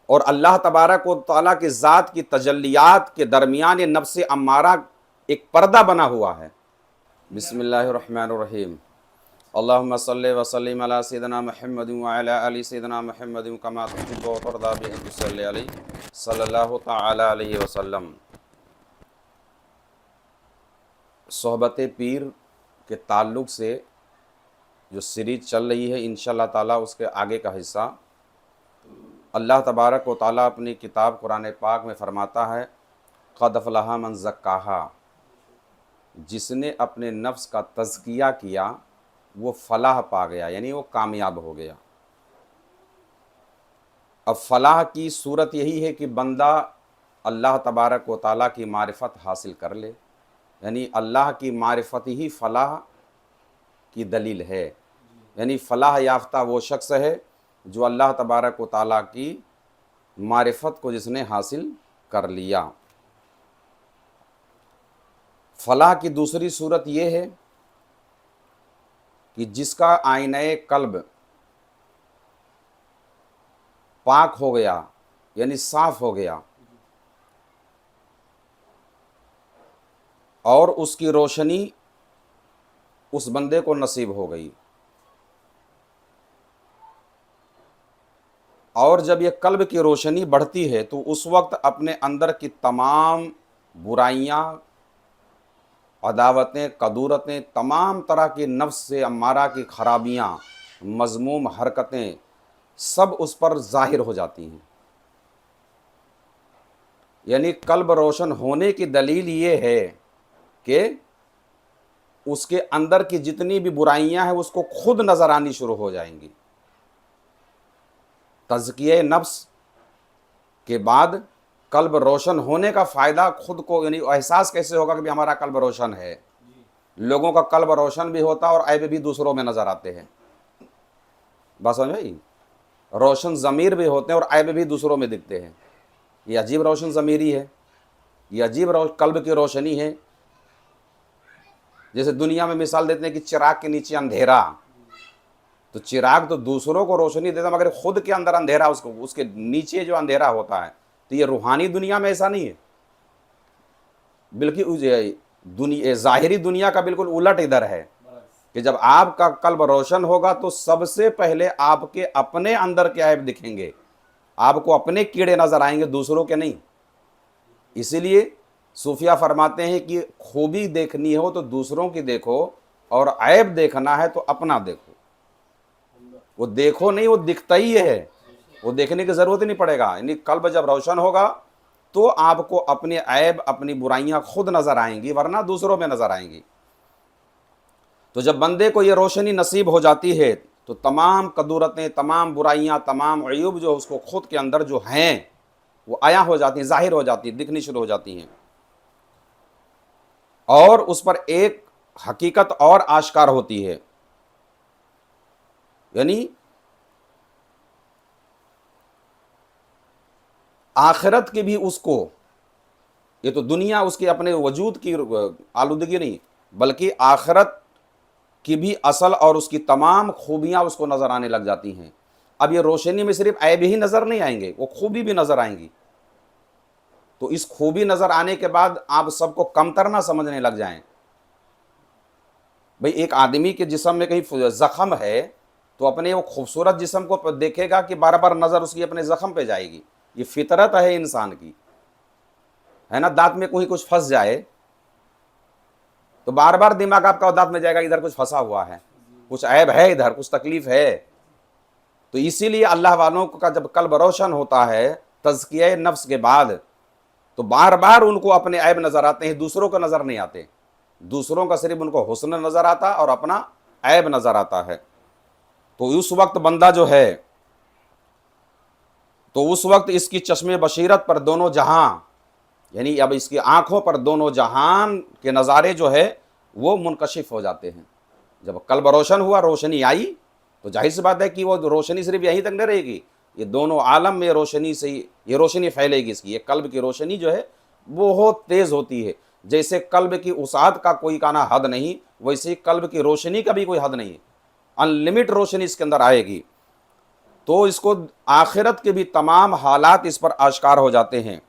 اور اللہ تبارک و تعالیٰ کی ذات کی تجلیات کے درمیان یہ نفس امارہ ایک پردہ بنا ہوا ہے۔ بسم اللہ الرحمن الرحیم۔ اللہم صلی وسلم علی سیدنا محمد وعلی آل سیدنا محمد کما تحب و ترضی بأن تصلی علیہ صلی اللہ تعالی علیہ وسلم۔ صحبت پیر کے تعلق سے جو سیریز چل رہی ہے انشاءاللہ تعالیٰ اس کے آگے کا حصہ، اللہ تبارک و تعالیٰ اپنی کتاب قرآن پاک میں فرماتا ہے قد افلح من زکاہا، جس نے اپنے نفس کا تزکیہ کیا وہ فلاح پا گیا، یعنی وہ کامیاب ہو گیا۔ اب فلاح کی صورت یہی ہے کہ بندہ اللہ تبارک و تعالیٰ کی معرفت حاصل کر لے، یعنی اللہ کی معرفت ہی فلاح کی دلیل ہے، یعنی فلاح یافتہ وہ شخص ہے جو اللہ تبارک و تعالیٰ کی معرفت کو جس نے حاصل کر لیا۔ فلاح کی دوسری صورت یہ ہے کہ جس کا آئینہ قلب پاک ہو گیا، یعنی صاف ہو گیا، اور اس کی روشنی اس بندے کو نصیب ہو گئی، اور جب یہ قلب کی روشنی بڑھتی ہے تو اس وقت اپنے اندر کی تمام برائیاں، عداوتیں، کدورتیں، تمام طرح کی نفس سے امارہ کی خرابیاں، مذموم حرکتیں سب اس پر ظاہر ہو جاتی ہیں۔ یعنی قلب روشن ہونے کی دلیل یہ ہے کہ اس کے اندر کی جتنی بھی برائیاں ہیں اس کو خود نظر آنی شروع ہو جائیں گی۔ تزکیہ نفس کے بعد قلب روشن ہونے کا فائدہ خود کو، یعنی احساس کیسے ہوگا کہ بھی ہمارا قلب روشن ہے؟ لوگوں کا قلب روشن بھی ہوتا اور عیب بھی دوسروں میں نظر آتے ہیں، بس سمجھ بھائی، روشن ضمیر بھی ہوتے ہیں اور عیب بھی دوسروں میں دکھتے ہیں۔ یہ عجیب روشن ضمیری ہے، یہ عجیب قلب کی روشنی ہے۔ جیسے دنیا میں مثال دیتے ہیں کہ چراغ کے نیچے اندھیرا، تو چراغ تو دوسروں کو روشنی دیتا مگر خود کے اندر اندھیرا، اس کے نیچے جو اندھیرا ہوتا ہے۔ تو یہ روحانی دنیا میں ایسا نہیں ہے، بلکہ ظاہری دنیا کا بالکل الٹ ادھر ہے کہ جب آپ کا قلب روشن ہوگا تو سب سے پہلے آپ کے اپنے اندر کے عیب دکھیں گے، آپ کو اپنے کیڑے نظر آئیں گے، دوسروں کے نہیں۔ اسی لیے صوفیہ فرماتے ہیں کہ خوبی دیکھنی ہو تو دوسروں کی دیکھو، اور عیب دیکھنا ہے تو اپنا دیکھو۔ وہ دیکھو نہیں، وہ دکھتا ہی ہے، وہ دیکھنے کی ضرورت ہی نہیں پڑے گا۔ یعنی قلب جب روشن ہوگا تو آپ کو اپنے عیب، اپنی برائیاں خود نظر آئیں گی، ورنہ دوسروں میں نظر آئیں گی۔ تو جب بندے کو یہ روشنی نصیب ہو جاتی ہے تو تمام کدورتیں، تمام برائیاں، تمام عیوب جو اس کو خود کے اندر جو ہیں وہ عیاں ہو جاتی ہیں، ظاہر ہو جاتی ہیں، دکھنی شروع ہو جاتی ہیں، اور اس پر ایک حقیقت اور آشکار ہوتی ہے، یعنی آخرت کی بھی اس کو، یہ تو دنیا اس کے اپنے وجود کی آلودگی نہیں، بلکہ آخرت کی بھی اصل اور اس کی تمام خوبیاں اس کو نظر آنے لگ جاتی ہیں۔ اب یہ روشنی میں صرف عیب ہی نظر نہیں آئیں گے، وہ خوبی بھی نظر آئیں گی۔ تو اس خوبی نظر آنے کے بعد آپ سب کو کمتر نہ سمجھنے لگ جائیں۔ بھئی ایک آدمی کے جسم میں کہیں زخم ہے تو اپنے وہ خوبصورت جسم کو دیکھے گا کہ بار بار نظر اس کی اپنے زخم پہ جائے گی، یہ فطرت ہے انسان کی، ہے نا۔ دانت میں کوئی کچھ پھنس جائے تو بار بار دماغ آپ کا دانت میں جائے گا، ادھر کچھ پھنسا ہوا ہے، کچھ عیب ہے، ادھر کچھ تکلیف ہے۔ تو اسی لیے اللہ والوں کا جب قلب روشن ہوتا ہے تزکیہ نفس کے بعد تو بار بار ان کو اپنے عیب نظر آتے ہیں، دوسروں کو نظر نہیں آتے، دوسروں کا صرف ان کو حسن نظر آتا اور اپنا عیب نظر آتا ہے۔ تو اس وقت بندہ جو ہے، تو اس وقت اس کی چشم بصیرت پر دونوں جہاں، یعنی اب اس کی آنکھوں پر دونوں جہان کے نظارے جو ہے وہ منکشف ہو جاتے ہیں۔ جب قلب روشن ہوا، روشنی آئی، تو ظاہر سی بات ہے کہ وہ روشنی صرف یہیں تک نہیں رہے گی، یہ دونوں عالم میں روشنی سے یہ روشنی پھیلے گی۔ اس کی یہ قلب کی روشنی جو ہے بہت تیز ہوتی ہے، جیسے قلب کی وسعت کا کوئی کانا حد نہیں، ویسے قلب کی روشنی کا بھی کوئی حد نہیں، ان لمٹ روشنی اس کے اندر آئے گی۔ تو اس کو آخرت کے بھی تمام حالات اس پر آشکار ہو جاتے ہیں،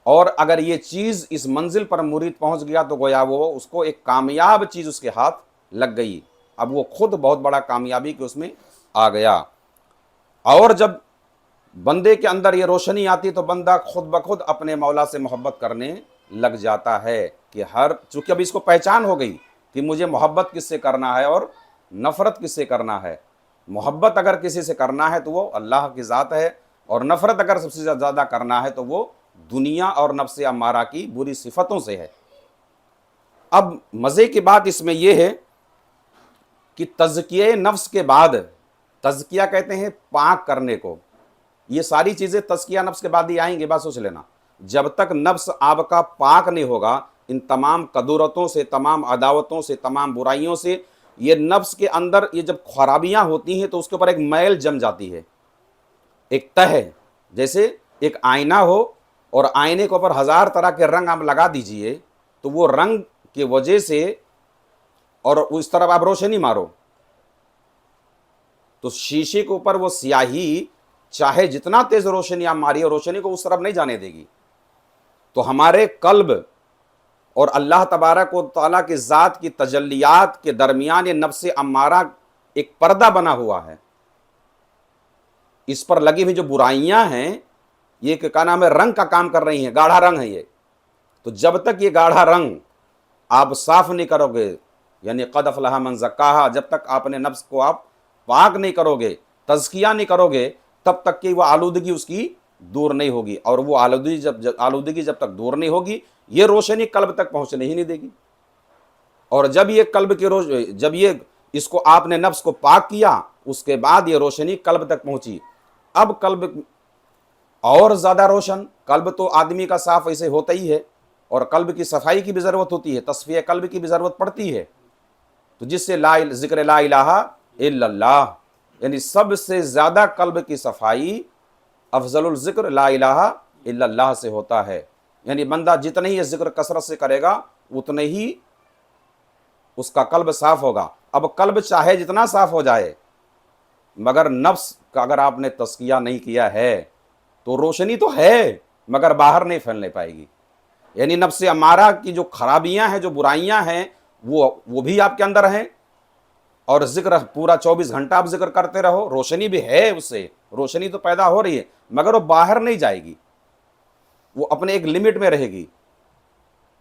اور اگر یہ چیز اس منزل پر مرید پہنچ گیا تو گویا وہ اس کو ایک کامیاب چیز اس کے ہاتھ لگ گئی، اب وہ خود بہت بڑا کامیابی کے اس میں آ گیا۔ اور جب بندے کے اندر یہ روشنی آتی تو بندہ خود بخود اپنے مولا سے محبت کرنے لگ جاتا ہے، کہ چونکہ اب اس کو پہچان ہو گئی کہ مجھے محبت کس سے کرنا ہے اور نفرت کس سے کرنا ہے۔ محبت اگر کسی سے کرنا ہے تو وہ اللہ کی ذات ہے، اور نفرت اگر سب سے زیادہ کرنا ہے تو وہ دنیا اور نفس امارہ کی بری صفتوں سے ہے۔ اب مزے کی بات اس میں یہ ہے کہ تزکیہ نفس کے بعد، تزکیہ کہتے ہیں پاک کرنے کو، یہ ساری چیزیں تزکیہ نفس کے بعد ہی آئیں گے، بات سوچ لینا۔ جب تک نفس آپ کا پاک نہیں ہوگا ان تمام قدورتوں سے، تمام عداوتوں سے، تمام برائیوں سے، یہ نفس کے اندر یہ جب خرابیاں ہوتی ہیں تو اس کے اوپر ایک میل جم جاتی ہے، ایک تہ ہے، جیسے ایک آئینہ ہو اور آئینے کے اوپر ہزار طرح کے رنگ آپ لگا دیجئے تو وہ رنگ کی وجہ سے، اور اس طرف آپ روشنی مارو تو شیشے کے اوپر وہ سیاہی چاہے جتنا تیز روشنی آپ ماری، روشنی کو اس طرف نہیں جانے دے گی۔ تو ہمارے قلب اور اللہ تبارک و تعالیٰ کی ذات کی تجلیات کے درمیان یہ نفس امارہ ایک پردہ بنا ہوا ہے، اس پر لگی ہوئی جو برائیاں ہیں یہ کیا نام ہے، رنگ کا کام کر رہی ہیں، گاڑھا رنگ ہے یہ۔ تو جب تک یہ گاڑھا رنگ آپ صاف نہیں کرو گے، یعنی قد افلح من زکاہا، جب تک آپ نے نفس کو آپ پاک نہیں کرو گے، تزکیہ نہیں کرو گے، تب تک کہ وہ آلودگی اس کی دور نہیں ہوگی، اور وہ آلودگی جب تک دور نہیں ہوگی یہ روشنی قلب تک پہنچنے ہی نہیں دے گی۔ اور جب یہ قلب کی جب یہ اس کو آپ نے نفس کو پاک کیا، اس کے بعد یہ روشنی قلب تک پہنچی، اب قلب اور زیادہ روشن، قلب تو آدمی کا صاف ایسے ہوتا ہی ہے، اور قلب کی صفائی کی بھی ضرورت ہوتی ہے، تصفیہ قلب کی بھی ضرورت پڑتی ہے، تو جس سے ذکر لا الہ الا اللہ، یعنی سب سے زیادہ قلب کی صفائی افضل الذکر لا الہ الا اللہ سے ہوتا ہے۔ یعنی بندہ جتنے ہی یہ ذکر کثرت سے کرے گا اتنے ہی اس کا قلب صاف ہوگا۔ اب قلب چاہے جتنا صاف ہو جائے، مگر نفس کا اگر آپ نے تزکیہ نہیں کیا ہے تو روشنی تو ہے مگر باہر نہیں پھیلنے پائے گی، یعنی نفس امارہ کی جو خرابیاں ہیں، جو برائیاں ہیں، وہ بھی آپ کے اندر ہیں، اور ذکر پورا 24 گھنٹہ آپ ذکر کرتے رہو، روشنی بھی ہے، اس سے روشنی تو پیدا ہو رہی ہے مگر وہ باہر نہیں جائے گی، وہ اپنے ایک لمٹ میں رہے گی،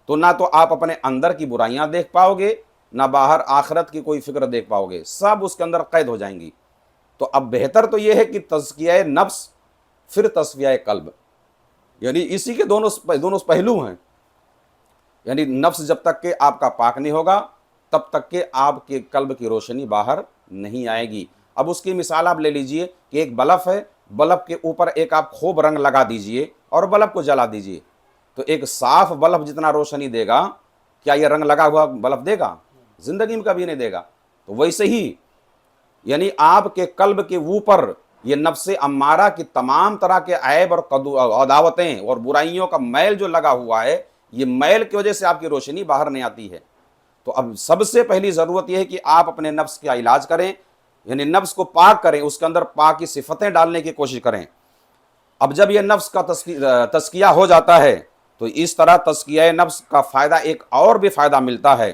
تو نہ تو آپ اپنے اندر کی برائیاں دیکھ پاؤ گے، نہ باہر آخرت کی کوئی فکر دیکھ پاؤ گے، سب اس کے اندر قید ہو جائیں گی۔ تو اب بہتر تو یہ ہے کہ تزکیہ نفس پھر تصفیہ قلب، یعنی اسی کے دونوں پہلو ہیں، یعنی نفس جب تک کہ آپ کا پاک نہیں ہوگا تب تک کہ آپ کے قلب کی روشنی باہر نہیں آئے گی۔ اب اس کی مثال آپ لے لیجئے کہ ایک بلب ہے، بلب کے اوپر ایک آپ خوب رنگ لگا دیجئے اور بلب کو جلا دیجئے، تو ایک صاف بلب جتنا روشنی دے گا کیا یہ رنگ لگا ہوا بلب دے گا؟ زندگی میں کبھی نہیں دے گا۔ تو ویسے ہی یعنی آپ کے قلب کے اوپر یہ نفس امارہ کی تمام طرح کے عیب اور عداوتیں اور برائیوں کا میل جو لگا ہوا ہے، یہ میل کی وجہ سے آپ کی روشنی باہر نہیں آتی ہے۔ تو اب سب سے پہلی ضرورت یہ ہے کہ آپ اپنے نفس کا علاج کریں، یعنی نفس کو پاک کریں، اس کے اندر پاک کی صفتیں ڈالنے کی کوشش کریں۔ اب جب یہ نفس کا تزکیہ ہو جاتا ہے تو اس طرح تزکیہ نفس کا فائدہ ایک اور بھی فائدہ ملتا ہے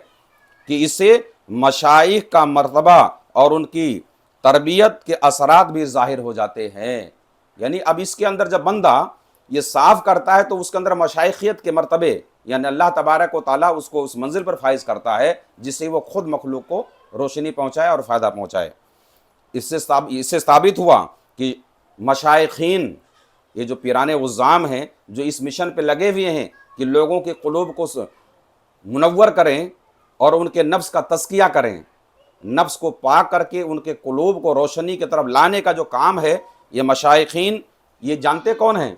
کہ اس سے مشائخ کا مرتبہ اور ان کی تربیت کے اثرات بھی ظاہر ہو جاتے ہیں۔ یعنی اب اس کے اندر جب بندہ یہ صاف کرتا ہے تو اس کے اندر مشائخیت کے مرتبے، یعنی اللہ تبارک و تعالیٰ اس کو اس منزل پر فائز کرتا ہے جس سے وہ خود مخلوق کو روشنی پہنچائے اور فائدہ پہنچائے۔ اس سے ثابت ہوا کہ مشائخین، یہ جو پیران عظام ہیں جو اس مشن پہ لگے ہوئے ہیں کہ لوگوں کے قلوب کو منور کریں اور ان کے نفس کا تزکیہ کریں، نفس کو پاک کر کے ان کے قلوب کو روشنی کی طرف لانے کا جو کام ہے، یہ مشائخین، یہ جانتے کون ہیں؟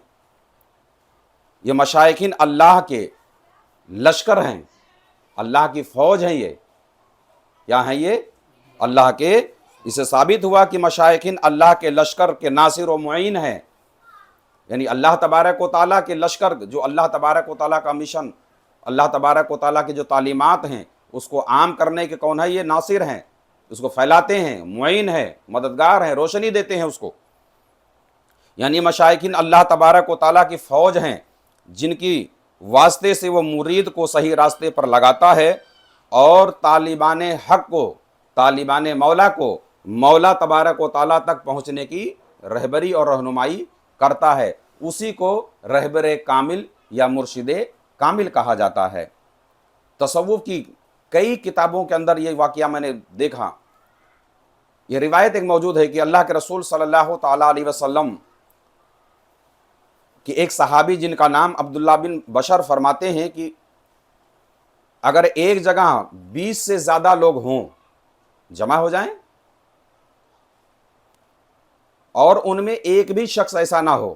یہ مشائخین اللہ کے لشکر ہیں، اللہ کی فوج ہیں۔ یہ کیا ہیں؟ یہ اللہ کے، اس سے ثابت ہوا کہ مشائخین اللہ کے لشکر کے ناصر و معین ہیں، یعنی اللہ تبارک و تعالیٰ کے لشکر، جو اللہ تبارک و تعالیٰ کا مشن، اللہ تبارک و تعالیٰ کی جو تعلیمات ہیں اس کو عام کرنے کے کون ہے؟ یہ ناصر ہیں، اس کو پھیلاتے ہیں، معین ہیں، مددگار ہیں، روشنی دیتے ہیں اس کو۔ یعنی مشائخین اللہ تبارک و تعالیٰ کی فوج ہیں جن کی واسطے سے وہ مرید کو صحیح راستے پر لگاتا ہے اور طالبان حق کو، طالبان مولا کو مولا تبارک و تعالیٰ تک پہنچنے کی رہبری اور رہنمائی کرتا ہے، اسی کو رہبر کامل یا مرشد کامل کہا جاتا ہے۔ تصوف کی کئی کتابوں کے اندر یہ واقعہ میں نے دیکھا، یہ روایت ایک موجود ہے کہ اللہ کے رسول صلی اللہ تعالیٰ علیہ وسلم کہ ایک صحابی جن کا نام عبداللہ بن بشر فرماتے ہیں کہ اگر ایک جگہ 20 سے زیادہ لوگ ہوں، جمع ہو جائیں، اور ان میں ایک بھی شخص ایسا نہ ہو،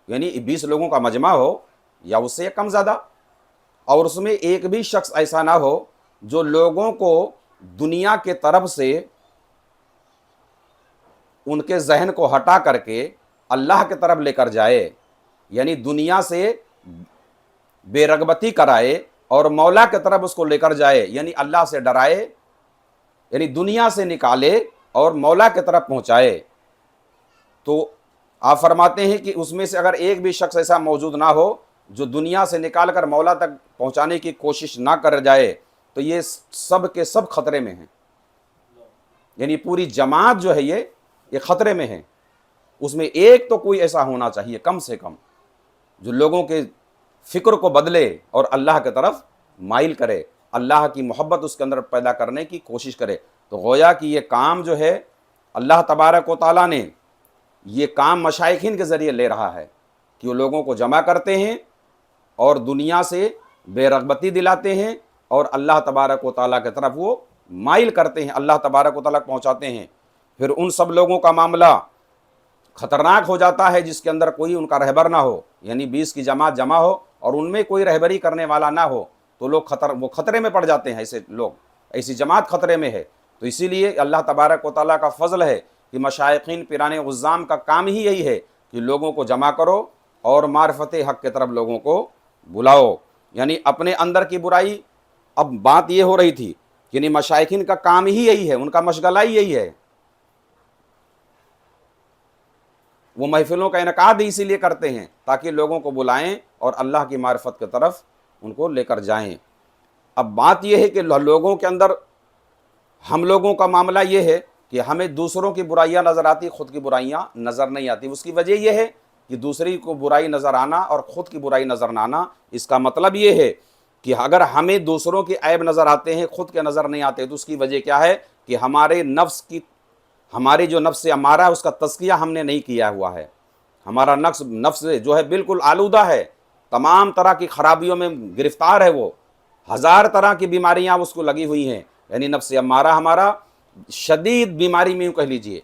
یعنی 20 لوگوں کا مجمع ہو یا اس سے کم زیادہ، اور اس میں ایک بھی شخص ایسا نہ ہو جو لوگوں کو دنیا کے طرف سے ان کے ذہن کو ہٹا کر کے اللہ کی طرف لے کر جائے، یعنی دنیا سے بے رغبتی کرائے اور مولا کی طرف اس کو لے کر جائے، یعنی اللہ سے ڈرائے، یعنی دنیا سے نکالے اور مولا کی طرف پہنچائے۔ تو آپ فرماتے ہیں کہ اس میں سے اگر ایک بھی شخص ایسا موجود نہ ہو جو دنیا سے نکال کر مولا تک پہنچانے کی کوشش نہ کر جائے تو یہ سب کے سب خطرے میں ہیں، یعنی پوری جماعت جو ہے یہ خطرے میں ہے۔ اس میں ایک تو کوئی ایسا ہونا چاہیے کم سے کم جو لوگوں کے فکر کو بدلے اور اللہ کی طرف مائل کرے، اللہ کی محبت اس کے اندر پیدا کرنے کی کوشش کرے۔ تو گویا کہ یہ کام جو ہے اللہ تبارک و تعالیٰ نے یہ کام مشائخین کے ذریعے لے رہا ہے کہ وہ لوگوں کو جمع کرتے ہیں اور دنیا سے بے رغبتی دلاتے ہیں اور اللہ تبارک و تعالیٰ کی طرف وہ مائل کرتے ہیں، اللہ تبارک و تعالیٰ پہنچاتے ہیں۔ پھر ان سب لوگوں کا معاملہ خطرناک ہو جاتا ہے جس کے اندر کوئی ان کا رہبر نہ ہو، یعنی 20 کی جماعت جمع ہو اور ان میں کوئی رہبری کرنے والا نہ ہو تو لوگ وہ خطرے میں پڑ جاتے ہیں، ایسے لوگ، ایسی جماعت خطرے میں ہے۔ تو اسی لیے اللہ تبارک و تعالیٰ کا فضل ہے کہ مشائخین پیران عظام کا کام ہی یہی ہے کہ لوگوں کو جمع کرو اور معرفت حق کی طرف لوگوں کو بلاؤ، یعنی اپنے اندر کی برائی۔ اب بات یہ ہو رہی تھی یعنی مشائخین کا کام ہی یہی ہے، ان کا مشغلہ ہی یہی ہے، وہ محفلوں کا انعقاد اسی لیے کرتے ہیں تاکہ لوگوں کو بلائیں اور اللہ کی معرفت کی طرف ان کو لے کر جائیں۔ اب بات یہ ہے کہ لوگوں کے اندر ہم لوگوں کا معاملہ یہ ہے کہ ہمیں دوسروں کی برائیاں نظر آتی، خود کی برائیاں نظر نہیں آتی۔ اس کی وجہ یہ ہے کہ دوسری کو برائی نظر آنا اور خود کی برائی نظر نہ آنا، اس کا مطلب یہ ہے کہ اگر ہمیں دوسروں کے عیب نظر آتے ہیں، خود کے نظر نہیں آتے، تو اس کی وجہ کیا ہے کہ ہماری جو نفس امارہ ہے اس کا تزکیہ ہم نے نہیں کیا ہوا ہے۔ ہمارا نفس جو ہے بالکل آلودہ ہے، تمام طرح کی خرابیوں میں گرفتار ہے، وہ 1000 طرح کی بیماریاں اس کو لگی ہوئی ہیں، یعنی نفس امارہ ہمارا شدید بیماری میں، یوں کہہ لیجئے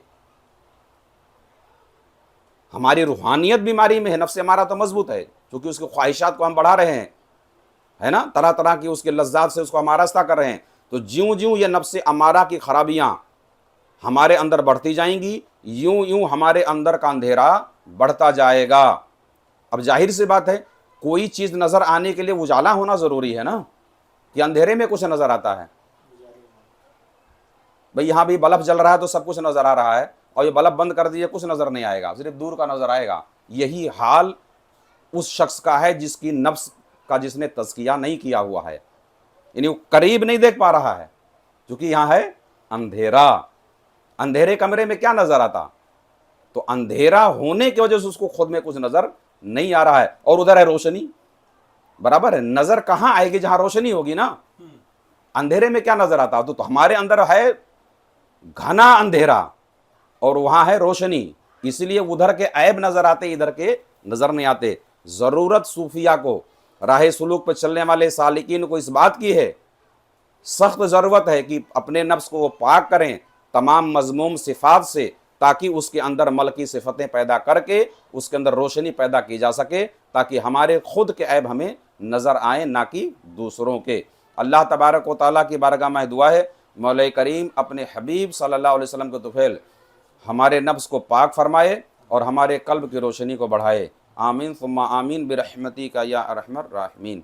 ہماری روحانیت بیماری میں ہے۔ نفس امارہ تو مضبوط ہے کیونکہ اس کی خواہشات کو ہم بڑھا رہے ہیں، ہے نا، طرح طرح کی اس کے لذات سے اس کو ہم آراستہ کر رہے ہیں۔ تو جیوں جیوں یہ نفس امارہ کی خرابیاں ہمارے اندر بڑھتی جائیں گی، یوں یوں ہمارے اندر کا اندھیرا بڑھتا جائے گا۔ اب ظاہر سی بات ہے کوئی چیز نظر آنے کے لیے اجالا ہونا ضروری ہے نا، کہ اندھیرے میں کچھ نظر آتا ہے۔ بھئی یہاں بھی بلب جل رہا ہے تو سب کچھ نظر آ رہا ہے، اور یہ بلب بند کر دیجیے کچھ نظر نہیں آئے گا، صرف دور کا نظر آئے گا۔ یہی حال اس شخص کا ہے جس کی نفس کا جس نے تزکیہ نہیں کیا ہوا ہے، یعنی وہ قریب نہیں دیکھ پا رہا ہے کیونکہ یہاں ہے اندھیرا۔ اندھیرے کمرے میں کیا نظر آتا؟ تو اندھیرا ہونے کی وجہ سے اس کو خود میں کچھ نظر نہیں آ رہا ہے، اور ادھر ہے روشنی، برابر ہے۔ نظر کہاں آئے گی؟ جہاں روشنی ہوگی نا۔ اندھیرے میں کیا نظر آتا؟ تو ہمارے اندر ہے گھنا اندھیرا اور وہاں ہے روشنی، اس لیے ادھر کے عیب نظر آتے، ادھر کے نظر نہیں آتے۔ ضرورت صوفیہ کو، راہ سلوک پہ چلنے والے سالکین کو اس بات کی ہے، سخت ضرورت ہے کہ اپنے نفس کو وہ پاک کریں تمام مذموم صفات سے، تاکہ اس کے اندر ملکی صفتیں پیدا کر کے اس کے اندر روشنی پیدا کی جا سکے، تاکہ ہمارے خود کے عیب ہمیں نظر آئیں نہ کہ دوسروں کے۔ اللہ تبارک و تعالیٰ کی بارگاہ میں دعا ہے مولا کریم اپنے حبیب صلی اللہ علیہ وسلم کے طفیل ہمارے نفس کو پاک فرمائے اور ہمارے قلب کی روشنی کو بڑھائے۔ آمین ثم آمین برحمتک یا ارحم الراحمین۔